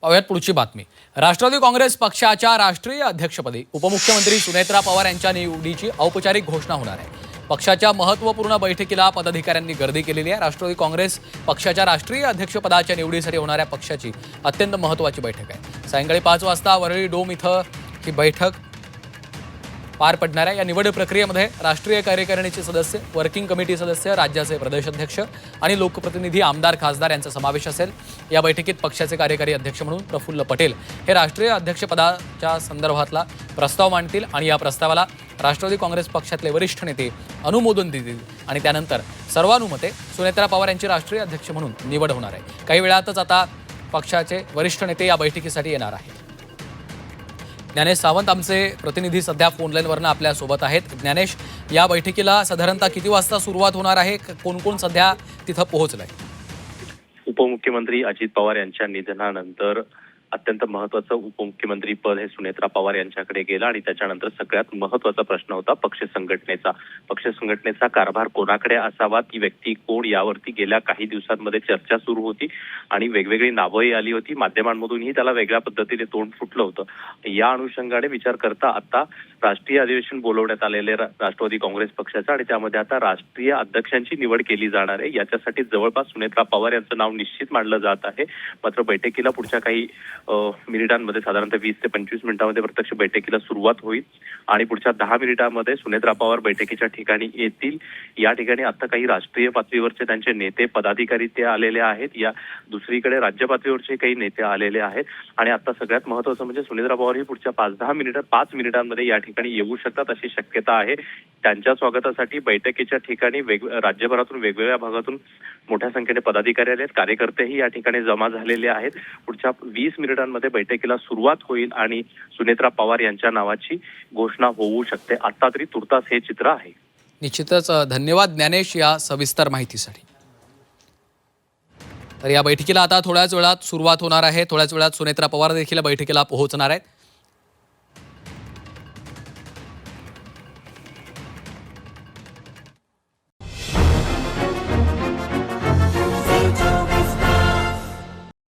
पाहूयात पुढची बातमी। राष्ट्रवादी काँग्रेस पक्षाच्या राष्ट्रीय अध्यक्षपदी उपमुख्यमंत्री सुनेत्रा पवार यांच्या निवडीची औपचारिक घोषणा होणार आहे। पक्षाच्या महत्त्वपूर्ण बैठकीला पदाधिकाऱ्यांनी गर्दी केलेली आहे। राष्ट्रवादी काँग्रेस पक्षाच्या राष्ट्रीय अध्यक्षपदाच्या निवडीसाठी होणाऱ्या पक्षाची अत्यंत महत्त्वाची बैठक आहे। सायंकाळी 5 वाजता वरळी डोम इथं ही बैठक पार पडणार आहे। या निवड प्रक्रियेमध्ये राष्ट्रीय कार्यकारिणीचे सदस्य, वर्किंग कमिटी सदस्य, राज्याचे प्रदेशाध्यक्ष आणि लोकप्रतिनिधी, आमदार, खासदार यांचा समावेश असेल। या बैठकीत पक्षाचे कार्यकारी अध्यक्ष म्हणून प्रफुल्ल पटेल हे राष्ट्रीय अध्यक्षपदाच्या संदर्भातला प्रस्ताव मांडतील आणि या प्रस्तावाला राष्ट्रवादी काँग्रेस पक्षातले वरिष्ठ नेते अनुमोदन देतील आणि त्यानंतर सर्वानुमते सुनेत्रा पवार यांची राष्ट्रीय अध्यक्ष म्हणून निवड होणार आहे। काही वेळातच आता पक्षाचे वरिष्ठ नेते या बैठकीसाठी येणार आहेत। ज्ञानेश सावंत आमचे प्रतिनिधी सध्या फोन लाईनवरनं आपल्या सोबत आहेत। ज्ञानेश, या बैठकीला साधारणतः किती वाजता सुरुवात होणार आहे? कोण कोण सध्या तिथं पोहोचलंय? उपमुख्यमंत्री अजित पवार यांच्या निधनानंतर अत्यंत महत्वाचं उपमुख्यमंत्री पद हे सुनेत्रा पवार यांच्याकडे गेलं आणि त्याच्यानंतर सगळ्यात महत्वाचा प्रश्न होता पक्ष संघटनेचा कारभार कोणाकडे असावा, ती व्यक्ती कोण, यावरती गेल्या काही दिवसांमध्ये चर्चा सुरू होती आणि वेगवेगळी नावंही आली होती। माध्यमांमधूनही त्याला वेगळ्या पद्धतीने तोंड फुटलं होतं। या अनुषंगाने विचार करता आता राष्ट्रीय अधिवेशन बोलवण्यात आलेले राष्ट्रवादी काँग्रेस पक्षाचं आणि त्यामध्ये आता राष्ट्रीय अध्यक्षांची निवड केली जाणार आहे। याच्यासाठी जवळपास सुनेत्रा पवार यांचं नाव निश्चित मानलं जात आहे। मात्र बैठकीला पुढच्या काही मिनिटांमध्ये साधारणतः 20 ते 25 मिनिटांमध्ये प्रत्यक्ष बैठकीला सुरुवात होईल आणि पुढच्या 10 मिनिटांमध्ये सुनेत्रा पवार बैठकीच्या ठिकाणी येतील। या ठिकाणी आता काही राष्ट्रीय पातळीवरचे त्यांचे नेते, पदाधिकारी ते आलेले आहेत। या दुसरीकडे राज्य पातळीवरचे काही नेते आलेले आहेत आणि आता सगळ्यात महत्त्वाचं म्हणजे सुनेत्रा पवार ही पुढच्या 5 मिनिटांमध्ये या ठिकाणी येऊ शकतात अशी शक्यता आहे। त्यांच्या स्वागतासाठी बैठकीच्या ठिकाणी राज्यभरातून वेगवेगळ्या भागातून मोठ्या संख्येने पदाधिकारी आले आहेत, कार्यकर्तेही या ठिकाणी जमा झालेले आहेत। पुढच्या 20 मिनिटांमध्ये बैठकीला सुरुवात होईल आणि सुनेत्रा पवार यांच्या नावाची घोषणा होऊ शकते। आता तरी तुर्तास हे चित्र आहे। निश्चितच धन्यवाद ज्ञानेश या सविस्तर माहितीसाठी। तर या बैठकीला आता थोड्याच वेळात सुरुवात होणार आहे। थोड्याच वेळात सुनेत्रा पवार देखील बैठकीला पोहोचणार आहेत।